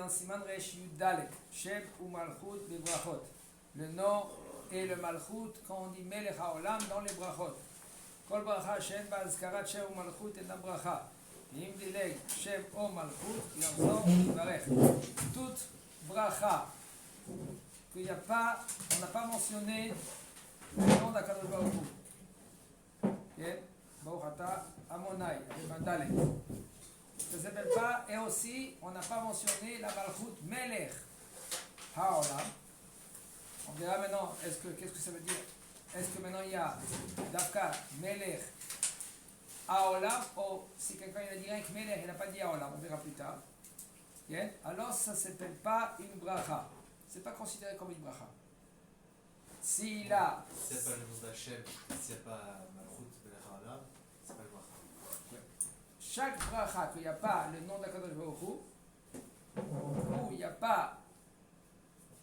dans Siman Resh Yud Dalet, Shem ou Malchut les brachot. Le nom et le Malchut quand on dit Melech HaOlam dans les brachot. Kol bracha Shem Ba'azkarat Shem ou Malchut et bracha. Et il me délègue Shem ou Malchut, il en sort, il barech. Toute bracha qu'il n'y a pas, on n'a pas mentionné le nom d'Akadosh Baruch Hu. Ok? Baruch Ata Amonai, avec un Dalet. Ça ne s'appelle pas, et aussi, on n'a pas mentionné la Malchut Melech HaOlam. On verra maintenant, qu'est-ce que ça veut dire? Est-ce que maintenant il y a Dafka Melech HaOlam, ou si quelqu'un il a dit rien que Melech, il n'a pas dit HaOlam, on verra plus tard. Okay? Alors ça ne s'appelle pas une bracha. Ce n'est pas considéré comme une bracha. S'il a. S'il n'y a pas le nom d'Hachem, s'il n'y a pas Malchut Melech HaOlam, c'est pas une bracha. Chaque bracha qu'il n'y a pas le nom d'Akadosh Baruch Hu, où il n'y a pas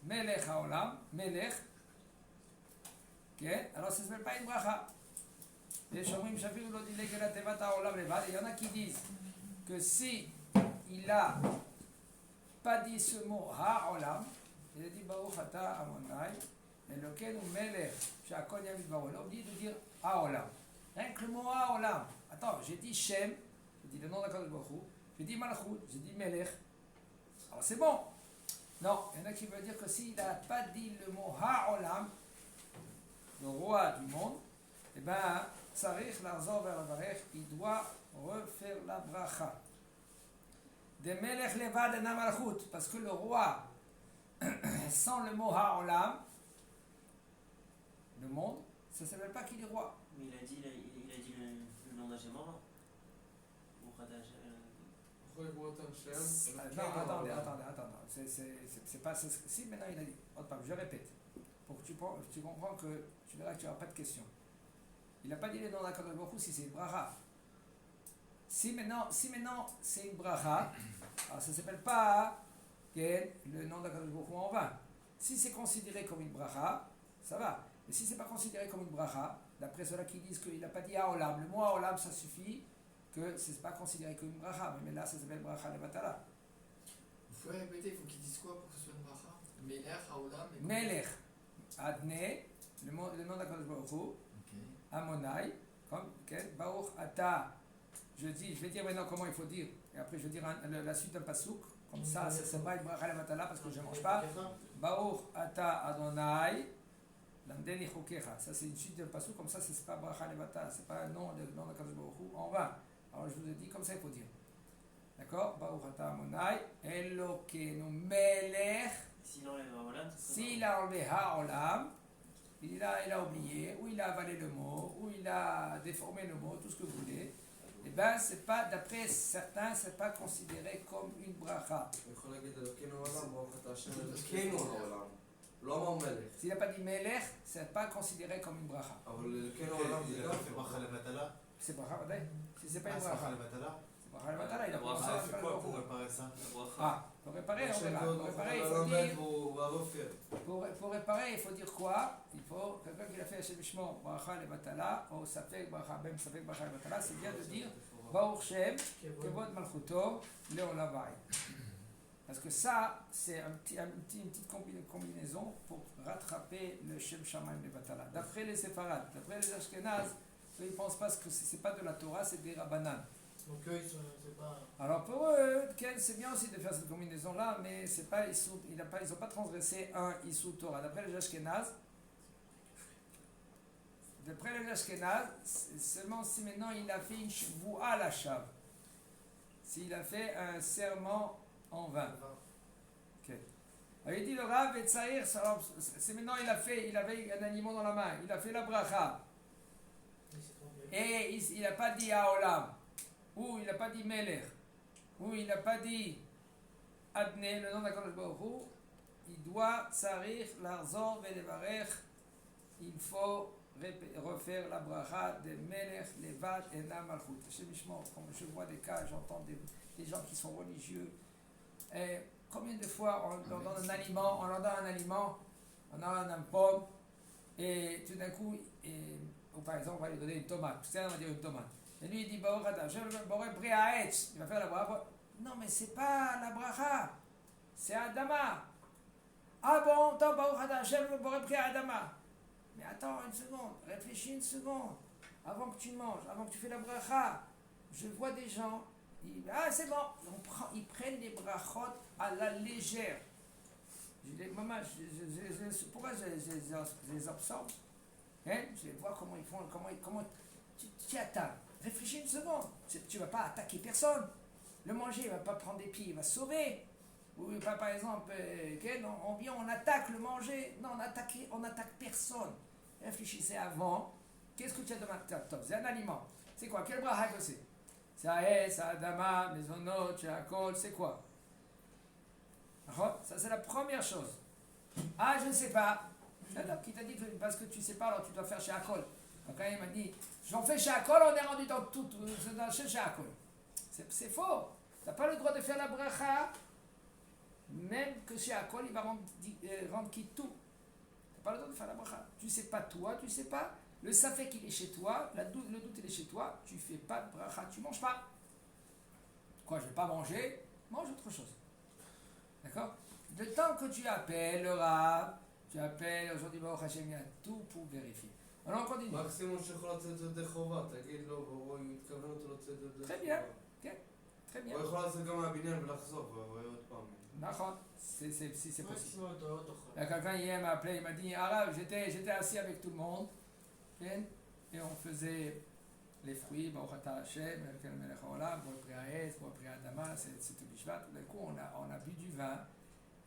Melech HaOlam, Melech, okay? Alors ça ne s'appelle pas une bracha. Les Shomrim Shafiru lo dilek el hatevat HaOlam levad. Il y en a qui disent que si il n'a pas dit ce mot HaOlam, il a dit Baruch Ata Amonai, Elokeinu Melech She'akol Yamid Baro. Il a oublié de dire HaOlam. Rien que le mot HaOlam. Attends, j'ai dit Shem. J'ai dit le nom d'Akadosh Baruch Hu, j'ai dit Malchut, j'ai dit Melech. Alors c'est bon. Non, il y en a qui veulent dire que s'il n'a pas dit le mot HaOlam, le roi du monde, eh bien, Tzarich Larzor Vervarech, il doit refaire la bracha. De Melech Levad Ena Malchut, parce que le roi, sans le mot HaOlam, le monde, ça ne s'appelle pas qu'il est roi. Mais il a dit le nom d'Hachem avant. Non, attendez. C'est pas. Si maintenant il a dit. Je répète. Pour que tu comprends que tu verras que tu n'auras pas de question. Il n'a pas dit le nom d'Akadosh Baruch Hu si c'est une bracha. Si maintenant c'est une bracha, alors ça ne s'appelle pas le nom d'Akadosh Baruch Hu en vain. Si c'est considéré comme une bracha, ça va. Mais si ce n'est pas considéré comme une bracha, d'après ceux-là qui disent qu'il n'a pas dit HaOlam, le mot HaOlam ça suffit. Que ce n'est pas considéré comme une bracha, mais là ça s'appelle bracha levatala. Vous pouvez répéter, il faut qu'ils disent quoi pour que ce soit une bracha? Melech, HaOlam et Melech, Adne, le nom d'Akadosh Baruch Hu, Amonai, comme Baruch Ata. Je vais dire maintenant comment il faut dire, et après je vais dire la suite d'un pasouk, comme ça c'est pas une bracha levatala parce que je ne mange pas. Baruch Ata Adonai, Lamdeni Chokecha. Ça c'est une suite d'un pasouk, comme ça c'est pas bracha levatala, c'est pas un nom d'Akadosh Baruch Hu en vain. Alors je vous ai dit comme ça il faut dire. D'accord? Baruch Ata Amonai, Elokeinu Melech. S'il a enlevé HaOlam, il a oublié, ou il a avalé le mot, ou il a déformé le mot, tout ce que vous voulez. Et bien c'est pas, d'après certains, c'est pas considéré comme une bracha. S'il n'a pas dit Melech, c'est pas considéré comme une bracha. C'est bracha, si c'est pas une bracha. C'est bracha levatala, il a bracha, c'est quoi pour réparer ça? Pour réparer, on verra. Pour réparer, il faut dire quoi? Il faut, quelqu'un qui a fait Hashem Shmo, bracha levatala, ou safek bracha bem, safek bracha levatala, c'est bien de dire Baruch Shem, Kevod Malchuto, Leolam Vaed. Parce que ça, c'est une petite combinaison pour rattraper le Shem Shamayim levatala. D'après les séfarades, d'après les ashkénazes, ils ne pensent pas que c'est pas de la Torah, c'est des Rabbanan. Donc eux, c'est pas. Alors pour eux, c'est bien aussi de faire cette combinaison-là, mais c'est pas, ils n'ont pas transgressé un Issou Torah. D'après les Ashkénazes, seulement si maintenant il a fait une Shvoua la Shav, s'il a fait un serment en vain. Okay. Alors il dit le Rav et Tsaïr, c'est maintenant il avait un aliment dans la main, il a fait la bracha. Et il n'a pas dit HaOlam, ou il n'a pas dit Melech, ou il n'a pas dit Adne, le nom d'Akadosh Baruch Hu, il doit Tsarir, Larzor, Velevarech, il faut refaire la bracha de Melech, Levad, Ena Malchut. Comme je vois des cas, j'entends des gens qui sont religieux. Et combien de fois on leur donne un aliment, on a un pomme, et tout d'un coup, ou par exemple, on va lui donner une tomate. On va dire une tomate. Et lui, il dit, je vais prêt à être. Il va faire la bracha. Non, mais c'est pas la bracha. c'est Adama. Ah bon, tant Baruch Ata Hashem, le Boré pris Adama. Mais attends une seconde, réfléchis une seconde. Avant que tu manges, avant que tu fais la bracha, je vois des gens, c'est bon, ils prennent les brachot à la légère. Maman, pourquoi je les absorbe? Hein? Je vais voir comment ils font, comment tu attends. Réfléchis une seconde. Tu ne vas pas attaquer personne. Le manger, il ne va pas prendre des pieds, il va se sauver. Ou pas, par exemple, on vient, on attaque le manger. Non, on attaque personne. Réfléchissez avant. Qu'est-ce que tu as demandé? C'est un aliment. C'est quoi? Quel bracha que c'est? C'est Aes, c'est Adama, Mezonot, c'est Akol, c'est quoi? Ça, c'est la première chose. Ah, je ne sais pas. Qui t'a dit que parce que tu ne sais pas, alors tu dois faire chez Akol. Donc, quand il m'a dit, j'en fais chez Akol, on est rendu dans tout, chez Akol. C'est faux. Tu n'as pas le droit de faire la bracha, même que chez Akol, il va rendre quitte tout. Tu n'as pas le droit de faire la bracha. Tu ne sais pas toi, tu ne sais pas. Le safek il est chez toi, le doute il est chez toi, tu ne fais pas de bracha, tu ne manges pas. Quoi, je ne vais pas manger, mange autre chose. D'accord? Le temps que tu appelles le rab, tu appelles aujourd'hui Baruch Hashem, il y a tout pour vérifier. Alors on continue. מקסימום שיכול לצאת ידי חובה, תגיד לו, הוא מתכוון אותו לצאת ידי חובה. Très bien, ok, très bien. הוא יכול לצאת גם מהבניין ולחזור, ורואה עוד פעם. D'accord, si c'est possible. Maximum, tu Là, quelqu'un hier m'a appelé, il m'a dit, Arabe, j'étais assis avec tout le monde, et on faisait les fruits, Baruch Ata Hashem, Elken Melech Haolam, Baruch Pri Ha'etz, Baruch Pri Adama, c'était Bishvat. Tout d'un coup, on a bu du vin,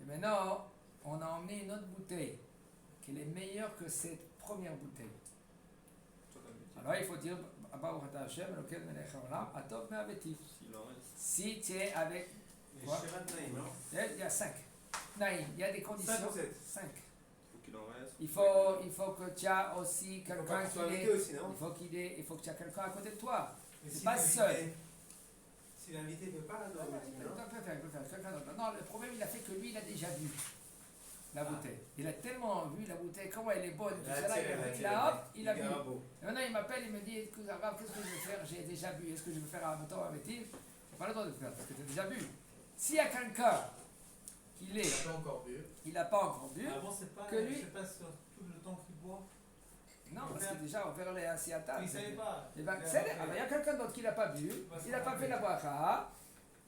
et maintenant, on a emmené une autre bouteille, qui est meilleure que cette première bouteille. Alors il faut dire, Baruch Ata Hashem, Elken Melech Haolam, Atov Me'avetiv. Si tu es avec... Quoi? Il y a 5. Naïm, il y a des conditions. 5 ou 7? 5. Il faut que tu aies aussi quelqu'un qui est. Il faut que tu aies quelqu'un à côté de toi. C'est pas seul. Si l'invité ne peut pas, Il peut faire quelqu'un d'autre. Non, le problème, il a fait que lui, il a déjà vu la bouteille. Il a tellement vu la bouteille, comment elle est bonne. Il a vu. Et maintenant, il m'appelle, il me dit, écoute, Arabe, qu'est-ce que je vais faire? J'ai déjà bu. Est-ce que je vais faire un bouton avec il? Tu n'as pas le droit de le faire parce que tu as déjà bu. S'il y a quelqu'un qui l'est, il n'a pas encore bu, Avant, c'est pas, que lui. je sais pas sur tout le temps qu'il boit. Non, parce que déjà, on verra les assis à table. Il ne savait pas. Et ben, il y a quelqu'un d'autre qui n'a pas bu, il n'a pas fait la bracha,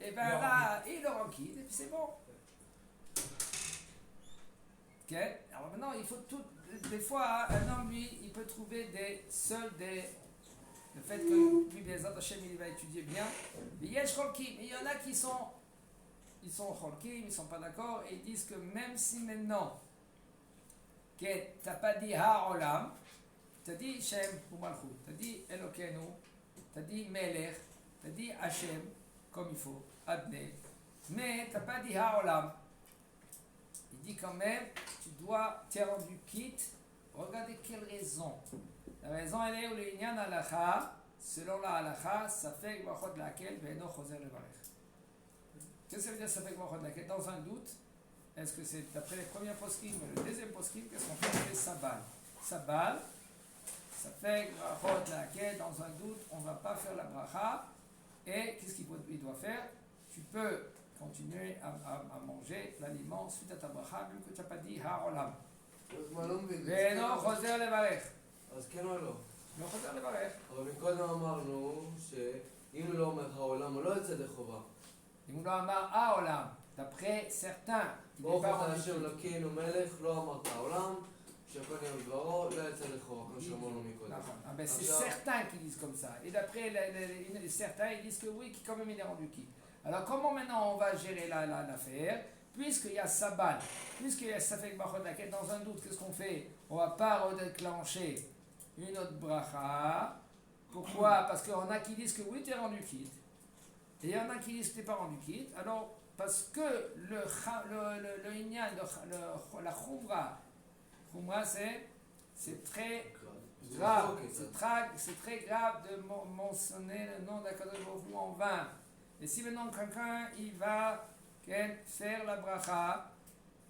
et ben là, il le renquille, et puis c'est bon. Ok? Alors maintenant, il faut tout. Des fois, un homme, lui, il peut trouver le fait que lui, Bezat Hashem, il va étudier bien. Mais il y en a qui sont. Ils sont cholkim, ils ne sont pas d'accord, et ils disent que même si maintenant, que tu n'as pas dit Ha'olam, tu as dit Shem ou Malchut, tu as dit Elokenu, tu as dit Melech, tu as dit Hashem, comme il faut, Adne, mais tu n'as pas dit Ha'olam. Il dit quand même, tu es rendu quitte, regardez quelle raison. La raison elle est où le Inyan Halacha, selon la Halacha, ça fait que Bachot laquelle, Ve'eno Choser Levarech. Qu'est-ce que ça veut dire ça fait que dans un doute, est-ce que c'est d'après les premiers poskim ou le deuxième poskim, qu'est-ce qu'on fait? On fait Sabal. Sabal, ça fait que dans un doute, on ne va pas faire la bracha. Et qu'est-ce qu'il doit faire? Tu peux continuer à manger l'aliment suite à ta bracha, vu que tu n'as pas dit Ha'olam. ואינו חוזר לברך. אז כן או לא? לא חוזר לברך. אבל מקודם אמרנו שאם לא אומר העולם, הוא לא יצא ידי חובה. אם הוא לא אמר העולם, d'après certains, ברוך אתה השם אלוקינו מלך, לא אמרת העולם, שהכל יהיה בדברו, לא יצא ידי חובה, כמו שאמרנו מקודם. C'est certains qui disent comme ça. Et d'après certains, ils disent que oui, qui quand même il est rendu qui. Alors comment maintenant on va gérer l'affaire? Puisqu'il y a Sabal, puisqu'il y a Safek Bachot Laket, dans un doute, qu'est-ce qu'on fait? On ne va pas redéclencher une autre bracha. Pourquoi? Parce qu'il y en a qui disent que oui, tu es rendu quitte. Et il y en a qui disent que tu n'es pas rendu quitte. Alors, parce que le Inyan, la Khumra, c'est très grave. C'est très grave de mentionner le nom d'Akadosh Baruch Hu en vain. Et si maintenant quelqu'un, il va faire la bracha,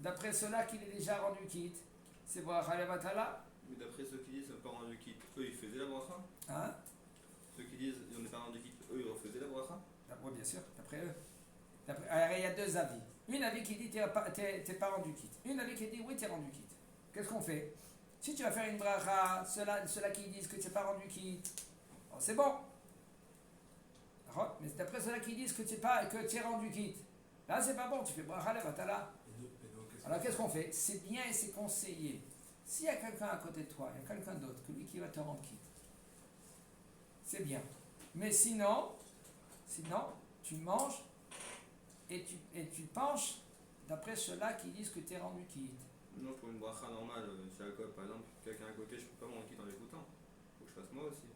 d'après cela qu'il est déjà rendu quitte, c'est bracha levatala. Mais d'après ceux qui disent on n'est pas rendu quitte, eux ils faisaient la bracha. Hein? Ceux qui disent on n'est pas rendu quitte, eux ils refaisaient la bracha. Oui, bien sûr, d'après eux. Alors, il y a deux avis. Une avis qui dit t'es pas rendu quitte. Une avis qui dit oui, t'es rendu quitte. Qu'est-ce qu'on fait? Si tu vas faire une bracha, ceux-là qui disent que t'es pas rendu quitte, bon, c'est bon. Mais d'après ceux-là qui disent que t'es rendu quitte, là c'est pas bon, tu fais bracha levatala. Alors qu'est-ce qu'on fait? C'est bien et c'est conseillé. S'il y a quelqu'un à côté de toi, il y a quelqu'un d'autre, que lui qui va te rendre quitte, c'est bien. Mais sinon, tu manges et tu penches d'après ceux-là qui disent que tu es rendu quitte. Non, pour une bracha normale, chez Jacob par exemple, quelqu'un à côté, je peux pas m'en quitter en l'écoutant. Faut que je fasse moi aussi.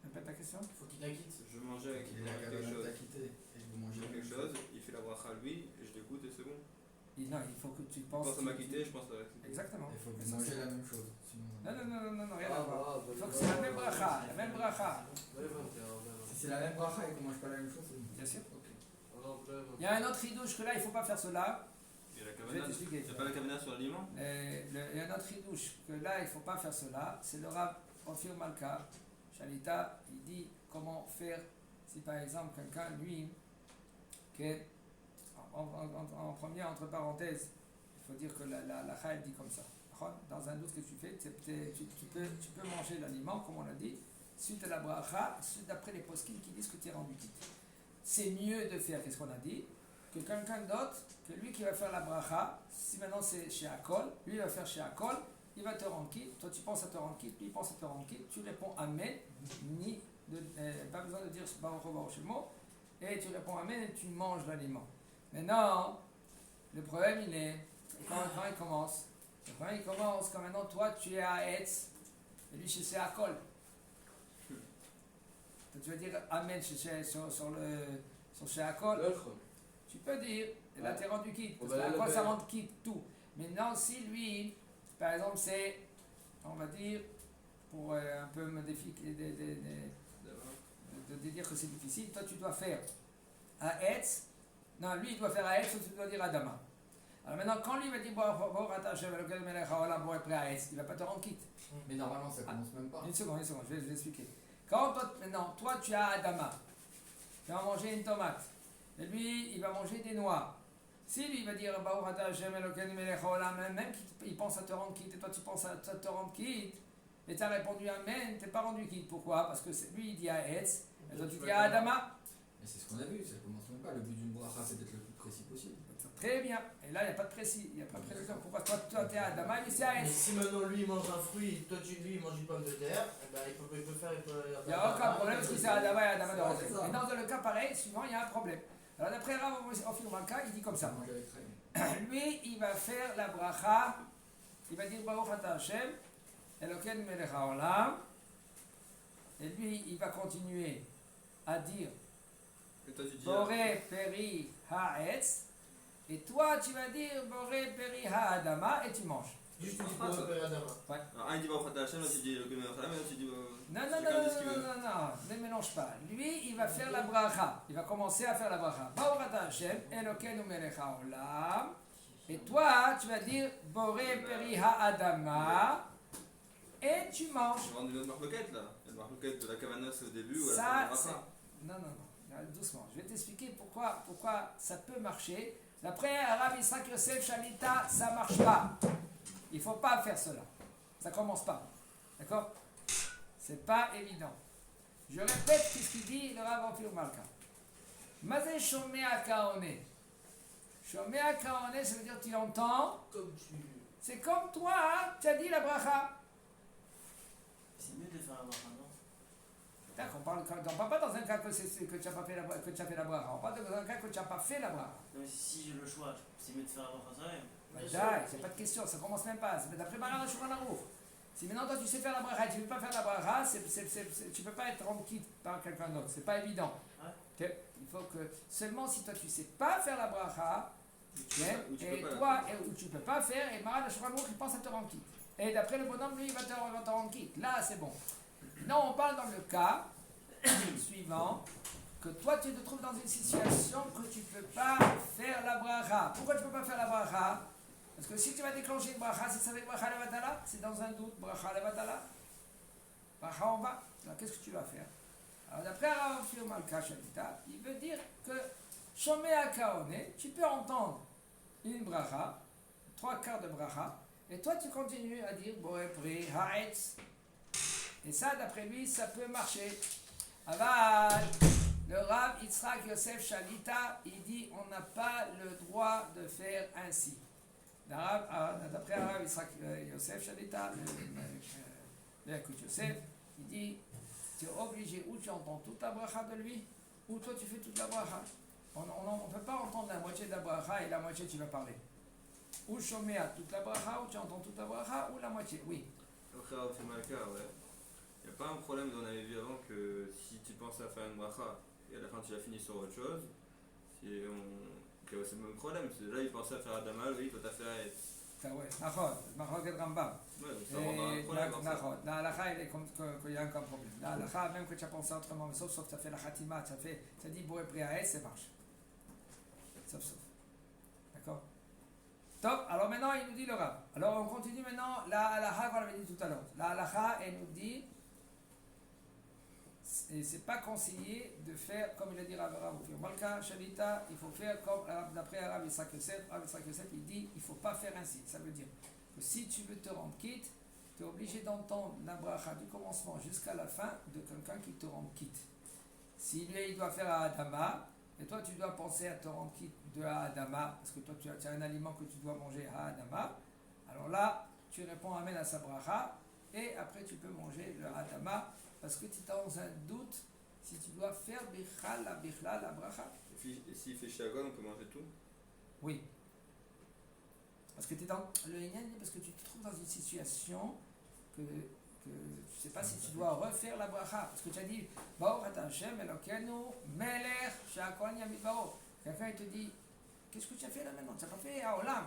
Répète ta question. Il faut qu'il t'acquitte. Je mangeais avec Il a quelque chose. t'acquitté. Et vous mangez la même Quelque chose, il fait la bracha lui, et je l'écoute et c'est bon. Non, il faut que tu Je penses. pense à m'acquitter, je pense à l'acquitter. Exactement. Il faut que vous mangez la même chose. Sinon... Non, rien à voir. Il faut que c'est c'est la même bracha, la même bracha. Si c'est la même bracha et qu'on mange pas la même chose, c'est bon. Bien sûr. Ok. Il y a un autre ridouche que là, il ne faut pas faire cela. Et la Je vais kavana, t'expliquer. il n'y a pas la kavana sur l'aliment? Il y a un autre ridouche que là, il ne faut pas faire cela. C'est le Rav Ofir Malka. Shalita, il dit comment faire si par exemple quelqu'un, lui, en premier, entre parenthèses, il faut dire que la Chaïm dit comme ça. Dans un doute que tu fais, tu peux manger l'aliment, comme on l'a dit, suite à la bracha, d'après les poskim qui disent que tu es rendu quitte. C'est mieux de faire, qu'est-ce qu'on a dit, que quelqu'un d'autre, que lui qui va faire la bracha, si maintenant c'est chez Akol, lui il va faire chez Akol, il va te rendre quitte, toi tu penses à te rendre quitte, lui il pense à te rendre quitte, tu réponds Amen, pas besoin de dire Baruch Hu chez le mot, et tu réponds Amen et tu manges l'aliment. Maintenant, le problème il est, quand il commence, le problème il commence quand maintenant toi tu es à Etz, et lui c'est à Akol. Tu vas dire Amen sur chez Akol. Tu peux dire, et là tu es rendu quitte, parce qu'à quoi ça rend quitte tout. Maintenant, si lui, par exemple, c'est, on va dire, pour un peu me défier, de dire que c'est difficile, toi tu dois faire à Etz, non, lui il doit faire à Etz, ou tu dois dire à Dama. Alors maintenant, quand lui va dire, bon, rattache lequel melech haolam, bon, est prêt à Etz, il ne va pas te rendre quitte. Mais normalement, ça commence même pas. Une seconde, je vais l'expliquer. Quand toi tu as Adama, tu vas manger une tomate, et lui il va manger des noix. Si lui il va dire même qu'il pense à te rendre quitte et toi tu penses à te rendre quitte, et tu as répondu Amen, tu n'es pas rendu quitte. Pourquoi? Parce que lui il dit à Etz, et toi tu dis à Adama. Mais c'est ce qu'on a vu, ça commence même pas. Le but d'une bracha, c'est d'être le plus précis possible. Très bien. Et là il n'y a pas de précis, il n'y a pas de précision. Pourquoi toi tu es à Adama, lui c'est à Mais Etz. si maintenant lui il mange un fruit, toi lui il mange une pomme de terre, eh ben, il peut faire. Il n'y a aucun problème parce que c'est à Adama et à Adama de rentrer. Et dans le cas pareil, suivant, il y a un problème. Alors d'après Rav Ofir Malka, il dit comme ça. Manger avec Chaim. Lui, il va faire la bracha, il va dire Baruch Ata Hashem, Eloken Melech Haolam, et lui, il va continuer à dire Et toi tu dis. Boré Peri Ha'etz, et toi tu vas dire Boré Peri Ha'adama, et tu manges. Juste tu dis pour le Adama. Alors, un il dit Baruch Ata Hashem, l'autre il dit le Gomer Chalam, et l'autre il dit. Non, ne mélange pas. Lui, il va faire la bracha. Il va commencer à faire la bracha. Baruch Ata Hashem, Elokeinu melech haolam. Et toi, tu vas dire Boré Peri Ha'adama, et tu manges. Je vais vendre une autre marloquette là. La marloquette de la kavana c'est au début ou à la Ça, fin de la c'est... bracha. Non. Doucement. Je vais t'expliquer pourquoi ça peut marcher. D'après Rav Yitzhak Yosef Shalita, ça marche pas. Il ne faut pas faire cela. Ça commence pas. D'accord? C'est pas évident. Je répète ce qu'il dit le Rav Ofir Malka. Mazé Shomea Kaone. Shomea Kaone, ça veut dire tu entends. Comme tu. C'est comme toi, hein, tu as dit la bracha. C'est mieux de faire la bracha, non? On parle pas dans un cas que tu n'as pas fait la bracha. On parle dans un cas que tu n'as pas fait la bracha. Non, mais si j'ai le choix, c'est mieux de faire la bracha, ça même. C'est pas de question, ça commence même pas. C'est d'après Maran Shulchan Aruch. Si maintenant toi tu sais faire la bracha et tu ne veux pas faire la bracha, tu ne peux pas être rendu quitte par quelqu'un d'autre. C'est pas évident. Ouais. Il faut que seulement si toi tu ne sais pas faire la bracha, Ou tu peux pas faire, et Maran Shulchan Aruch il pense à te rendre quitte. Et d'après le bonhomme, lui il va te rendre quitte. Là c'est bon. Non, on parle dans le cas suivant. Que toi tu te trouves dans une situation que tu ne peux pas faire la bracha. Pourquoi tu ne peux pas faire la bracha? Parce que si tu vas déclencher une bracha, c'est avec bracha levatala, c'est dans un doute, bracha levatala, bracha en bas. Alors qu'est-ce que tu vas faire? Alors d'après Rav Ofir Malka Shalita, il veut dire que Shomea kaone, tu peux entendre une bracha, 3/4 de bracha, et toi tu continues à dire Boré Pri Haetz. Et ça, d'après lui, ça peut marcher. Aval, le Rav Yitzhak Yosef Shalita, il dit on n'a pas le droit de faire ainsi. D'après le Rav Yitzhak Yosef Shalita, le Yakut Yosef, il dit tu es obligé ou tu entends toute la bracha de lui, ou toi tu fais toute la bracha. On ne peut pas entendre la moitié de la bracha et la moitié tu vas parler. Ou Shomea toute la bracha, ou tu entends toute la bracha, ou la moitié. Oui. Après, Rav Malka, ouais. Il n'y a pas un problème, on avait vu avant que si tu penses à faire une bracha et à la fin tu l'as fini sur autre chose, c'est le même problème. Là, il pensait à faire Adama, lui, toi t'as fait Haetz. Ouais, Nachod et Rambam. Ouais, donc ça rendra un problème. Nachod. La halakha, il y a un problème. La halakha, même que tu as pensé autrement, sauf que tu as fait la khatima, tu as dit Boré Pri Haetz, ça marche. Sauf. D'accord? Top, alors maintenant il nous dit le Rav. Alors on continue maintenant la halakha qu'on avait dit tout à l'heure. La halakha, elle nous dit, et c'est pas conseillé de faire comme il a dit Rav Ophir Malka, Shalita, il faut faire comme d'après Rav Yitzhak Yosef. Rav Yitzhak Yosef, il dit il faut pas faire ainsi. Ça veut dire que si tu veux te rendre quitte, tu es obligé d'entendre la bracha du commencement jusqu'à la fin de quelqu'un qui te rend quitte. Si lui il doit faire à Adama, et toi tu dois penser à te rendre quitte de Adama, parce que toi tu as un aliment que tu dois manger à Adama, alors là tu réponds Amen à sa bracha, et après tu peux manger le Adama, parce que tu es dans un doute si tu dois faire Bichla, la bracha. Et s'il fait Shagon, on peut manger tout? Oui. Parce que tu es dans le Inyan, parce que tu te trouves dans une situation que tu ne sais pas si tu dois refaire la bracha. Parce que tu as dit, Baruch Hashem Elokeinu Melech She'akol Yamid Baro. Quelqu'un il te dit, qu'est-ce que tu as fait là maintenant? Tu n'as pas fait à Olam.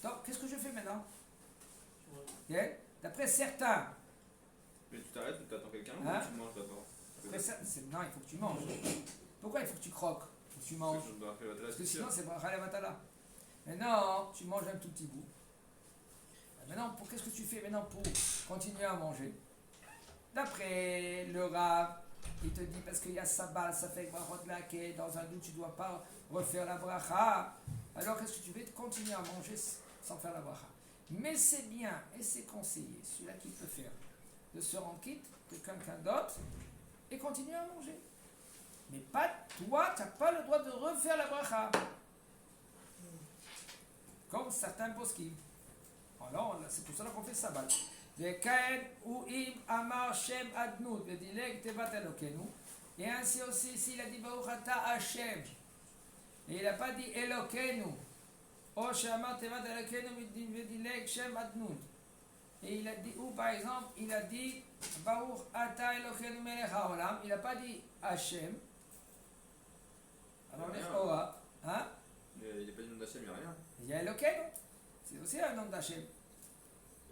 Donc, qu'est-ce que je fais maintenant? Okay? D'après certains. Mais tu t'arrêtes ou tu attends quelqu'un ou tu manges d'abord? Non, il faut que tu manges. Pourquoi il faut que tu croques? Il faut que tu manges. Parce que sinon, c'est bracha levatala. Maintenant, tu manges un tout petit bout. Maintenant, qu'est-ce que tu fais maintenant pour continuer à manger? D'après le Rav, il te dit parce qu'il y a sabbat, ça fait brachot laké, dans un doute tu ne dois pas refaire la bracha. Alors qu'est-ce que tu fais? Continuer à manger sans faire la bracha. Mais c'est bien et c'est conseillé, celui-là qui peut faire, de se rendre quitte que quelqu'un d'autre et continuer à manger. Mais pas toi, tu n'as pas le droit de refaire la bracha. Comme certains poskim. Alors, c'est pour cela qu'on fait sabbat. Et ainsi aussi, s'il a dit Baruch Ata Hashem, et il n'a pas dit Elokenu, ou Shamar Tevat Elokenu Vedileg Shem Adnud. Et il a dit, ou par exemple, il a dit Baruch Ata Elokenu Melech HaOlam, il n'a pas dit Hashem. Alors, les Oa, hein? Il n'y a pas de nom d'Hachem, il n'y a rien. Il y a Elokenu, c'est aussi un nom d'Hachem.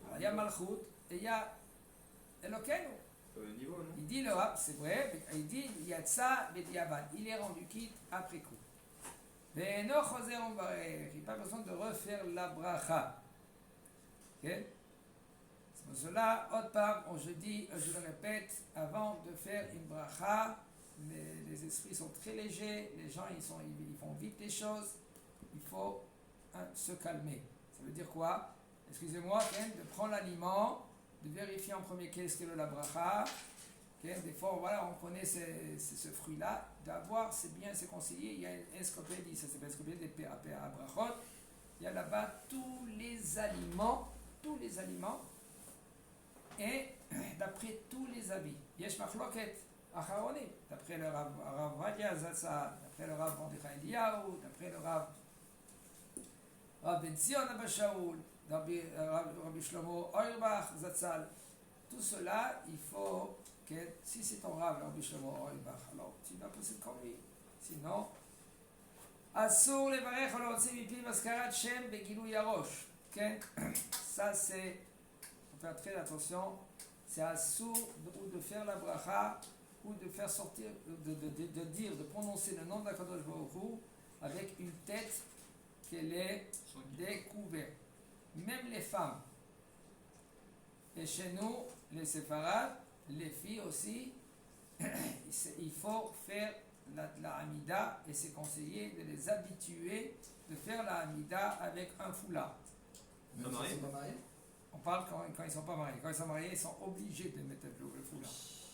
Alors, il y a Malchut et il y a Elokenu. Pas au niveau, non? Il dit le Rav, c'est vrai, il dit Yatsa Bediavad, il est rendu quitte après coup. Mais non, Choser on va, il n'y a pas besoin de refaire la bracha. Ok? C'est pour cela, autre part, je le répète, avant de faire une bracha, les esprits sont très légers, les gens ils font vite les choses, il faut se calmer. Ça veut dire quoi? Excusez-moi, de prendre l'aliment, de vérifier en premier qu'est-ce que la bracha. Des fois, voilà, on connaît ce fruit-là, d'avoir, c'est bien, c'est conseillé. Il y a une encyclopédie, ça s'appelle encyclopédie des PAP à Brachot. Il y a là-bas tous les aliments, et d'après tous les habits. Yesh machloket acharoni, d'après le Rav Vadia Zatzal, d'après le Rav Mordechai Eliyahu, d'après le Rav Ben Zion Abba Shaul, Rabbi Shlomo Auerbach Zatzal. Tout cela, il faut que, si c'est ton Rav, Rabbi Shlomo Auerbach, alors tu vas pousser comme lui. Sinon, Asur levarech ol hotzi mipi maskarat Shem begilui harosh. Ça c'est, il faut faire très attention, c'est Asur de faire la bracha ou de faire sortir, de dire, de prononcer le nom d'Akadosh Baruch Hu avec une tête qu'elle est découverte. Même les femmes. Et chez nous, les séfarades, les filles aussi, il faut faire la Hamida et c'est conseillé de les habituer de faire la Hamida avec un foulard. Même Pas si marié. ils sont pas mariés. On parle quand ils ne sont pas mariés. Quand ils sont mariés, ils sont obligés de mettre le foulard.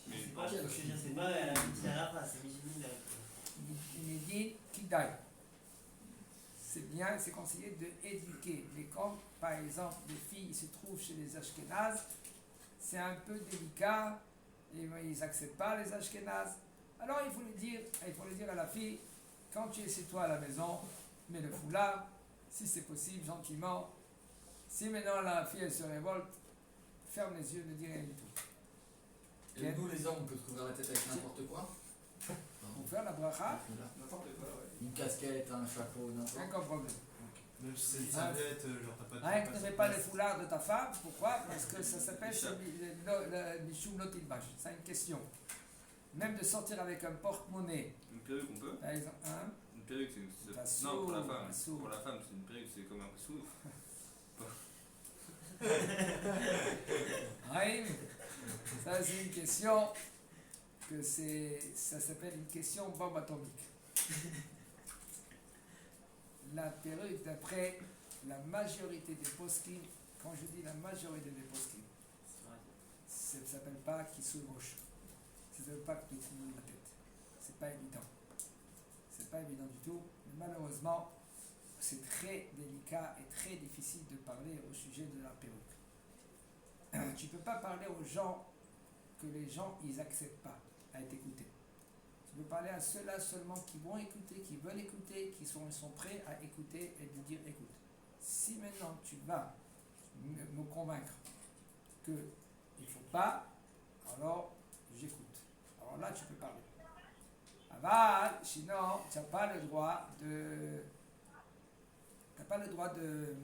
Mais C'est pas, je veux dire, c'est pas la petite arabe, c'est Mijini. Il dit Kidai. C'est bien, c'est conseillé de éduquer. Mais comme par exemple les filles se trouvent chez les Ashkénazes, c'est un peu délicat, et ils n'acceptent pas les Ashkénazes. Alors il faut le dire à la fille, quand tu es chez toi à la maison, mets le foulard, si c'est possible, gentiment. Si maintenant la fille elle se révolte, ferme les yeux, ne dis rien du tout. Et nous, les hommes, on peut se couvrir la tête avec n'importe quoi. Pour faire la bracha, n'importe quoi, ouais. Une casquette, un chapeau, n'importe aucun problème. Même si c'est une serviette, genre t'as pas Rien que ne mets pas le foulard de ta femme, pourquoi? Parce que ça s'appelle Échappe. le Mishum Lotilbash. C'est une question. Même de sortir avec un porte-monnaie, Une perruque, on peut. par exemple, hein? Une perruque, Pas c'est. Non, pour la sourd, femme. pas sourd. Pour la femme, c'est une perruque, c'est comme un sou. Haïm, ça c'est une question ça s'appelle une question bombe atomique. La perruque, d'après la majorité des poskim, quand je dis la majorité des poskim, ça ne s'appelle pas Kissou Roche. Ça ne s'appelle pas que tu couvres la tête. C'est pas évident. C'est pas évident du tout. Mais malheureusement, c'est très délicat et très difficile de parler au sujet de la perruque. Tu ne peux pas parler aux gens que les gens ils acceptent pas à être écoutés. Tu peux parler à ceux-là seulement qui vont écouter, qui veulent écouter, qui sont prêts à écouter et de dire écoute. Si maintenant tu vas me convaincre qu'il ne faut pas, alors j'écoute. Alors là tu peux parler. Aval, sinon tu n'as pas le droit de. Tu n'as pas le droit de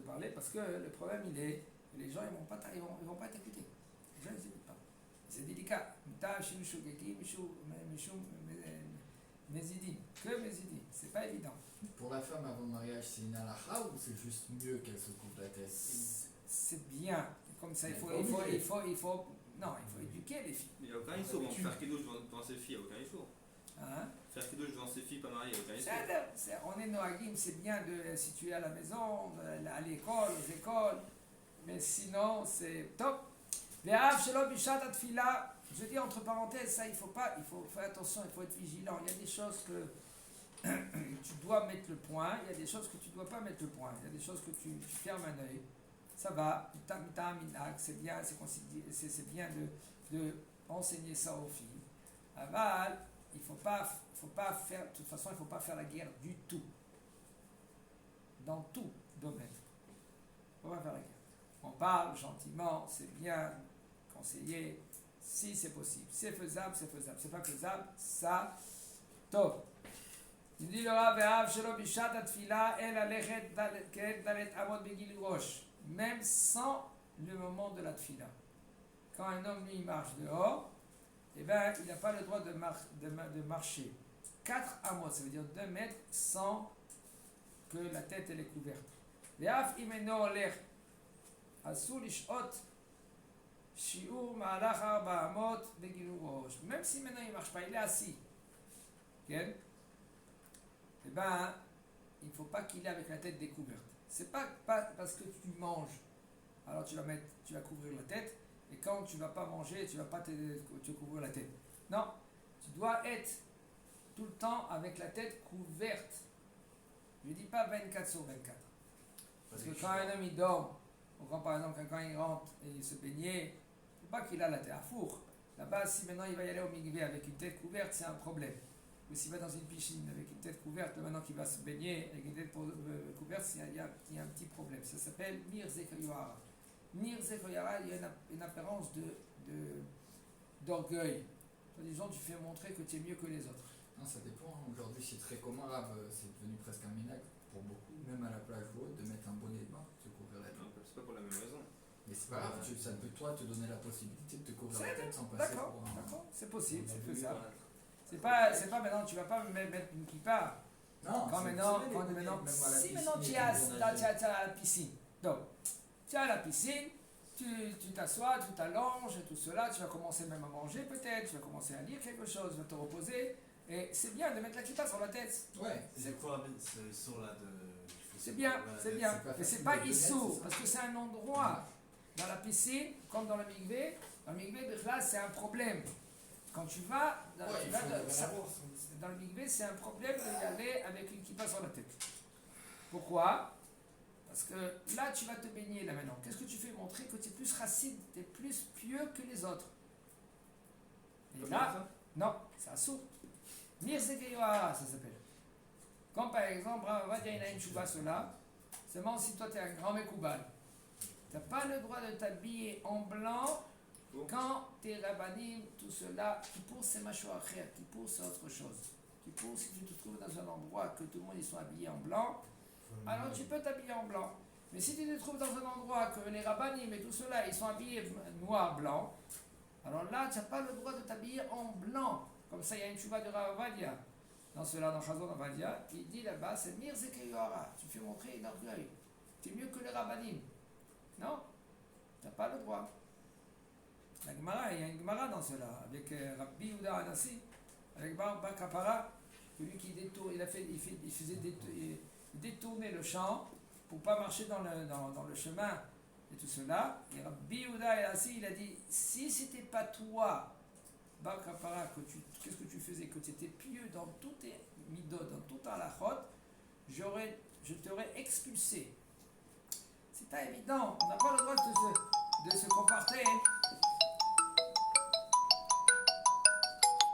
parler parce que le problème il est que les gens ils vont pas t'écouter. Les gens ils n'écoutent pas. C'est délicat. Que Mézidim. C'est pas évident. Pour la femme avant le mariage, c'est une halakha ou c'est juste mieux qu'elle se couvre la tête? C'est bien. Comme ça, il faut éduquer les filles. Mais il n'y a aucun issue. Donc faire kidouche devant ses filles, il n'y a aucun issue. Hein? Faire kidouche devant ses filles pas mariées, il n'y a aucun issue. On est noagim, c'est bien de situer à la maison, à l'école, aux écoles, mais sinon c'est top. Je dis entre parenthèses, ça il faut faire attention, il faut être vigilant. Il y a des choses que tu dois mettre le point, il y a des choses que tu ne dois pas mettre le point, il y a des choses que tu fermes un œil. Ça va, c'est bien, c'est bien de enseigner ça aux filles. Aval, il faut pas faire, de toute façon, il ne faut pas faire la guerre du tout. Dans tout domaine. Il ne faut pas faire la guerre. On parle gentiment, c'est bien conseillé, si c'est possible. C'est faisable, c'est faisable. C'est pas faisable, ça, top. Il dit le Rav Shelo Bishat Atfila El Alechet Dalet Amot Begil Rosh. Même sans le moment de la tfila. Quand un homme lui marche dehors, eh ben, il n'a pas le droit de marcher 4 amot, ça veut dire 2 mètres sans que la tête elle est couverte. Ve'af imeno olech asur lishot shiur ma'alach 4 amot begilur rosh. Même si maintenant il ne marche pas, il est assis. Okay? Eh ben, il ne faut pas qu'il ait avec la tête découverte. C'est pas parce que tu manges, alors tu vas couvrir la tête, et quand tu ne vas pas manger, tu vas pas te couvrir la tête. Non, tu dois être tout le temps avec la tête couverte. Je ne dis pas 24 sur 24. Parce que quand un homme il dort, ou quand par exemple quand il rentre et il se baignait, il ne faut pas qu'il a la tête à four. Là-bas, si maintenant il va y aller au mikvé avec une tête couverte, c'est un problème. Ou s'il va dans une piscine avec une tête couverte, maintenant qu'il va se baigner avec une tête couverte, il y a un petit problème. Ça s'appelle Mir Zekoyara. Mir Zekoyara, il y a une apparence d'orgueil. Disons, tu fais montrer que tu es mieux que les autres. Non, ça dépend. Aujourd'hui, c'est très commun. C'est devenu presque un minac pour beaucoup, même à la plage ou autre, de mettre un bonnet de bain, de se couvrir la tête. Non, c'est pas pour la même raison. Mais c'est pas grave, ça peut toi te donner la possibilité de te couvrir la tête sans passer D'accord, pour un. d'accord, c'est possible, c'est faisable. C'est pas maintenant, tu vas pas mettre une kippa. Non, Quand c'est- maintenant, c'est quand les maintenant, bonnets, même à la si piscine, maintenant tu et es tout à pour nager. la piscine, donc tu es à la piscine, tu t'assois, tu t'allonges et tout cela, tu vas commencer même à manger peut-être, tu vas commencer à lire quelque chose, tu vas te reposer, Et c'est bien de mettre la kippa sur la tête. Ouais. C'est quoi ce son-là de. C'est bien, c'est bien. c'est pas Mais c'est facile pas de le issou, mettre, c'est ça. parce que c'est un endroit dans la piscine, comme dans le mikvé. Dans le mikvé, là, c'est un problème. Quand tu vas, dans, Ouais, tu il vas faut dans, le ça- savoir. dans le mikvé, c'est un problème d'y aller avec une kippa sur la tête. Pourquoi? Parce que là, tu vas te baigner là maintenant. Qu'est-ce que tu fais? Montrer que tu es plus racine, tu es plus pieux que les autres. Et Pas là, mal, ça? non, c'est assourd. Mirzekeyoara, ça s'appelle. Comme par exemple, on va dire il y a une chouba cela, seulement si toi tu es un grand mekoubal, tu n'as pas le droit de t'habiller en blanc Oh. quand tu es rabbanim, tout cela. Kippour c'est macho acher, Kippour c'est autre chose. Kippour, si tu te trouves dans un endroit que tout le monde ils sont habillés en blanc, alors tu peux t'habiller en blanc. Mais si tu te trouves dans un endroit que les rabbanim et tout cela ils sont habillés noir-blanc, alors là tu n'as pas le droit de t'habiller en blanc. Comme ça, il y a une chouva de Rav Avadia. Dans cela, dans Chazon Avadia, il dit là-bas, c'est Mirzekeyoara. Tu fais montrer l'orgueil. Tu es mieux que les rabbanim. Non, tu n'as pas le droit. La Gemara, il y a une Gemara dans cela, avec Rabbi Yehuda Anassi, avec Bar Kapara, celui qui détourne, il faisait détourner le champ pour ne pas marcher dans le chemin et tout cela. Et Rabbi Yehuda Anassi, il a dit, si c'était pas toi, Bar Kapara, qu'est-ce que tu faisais? Que tu étais pieux dans tous tes midot, dans tout ta halachot, je t'aurais expulsé. C'est pas évident, on n'a pas le droit de se comporter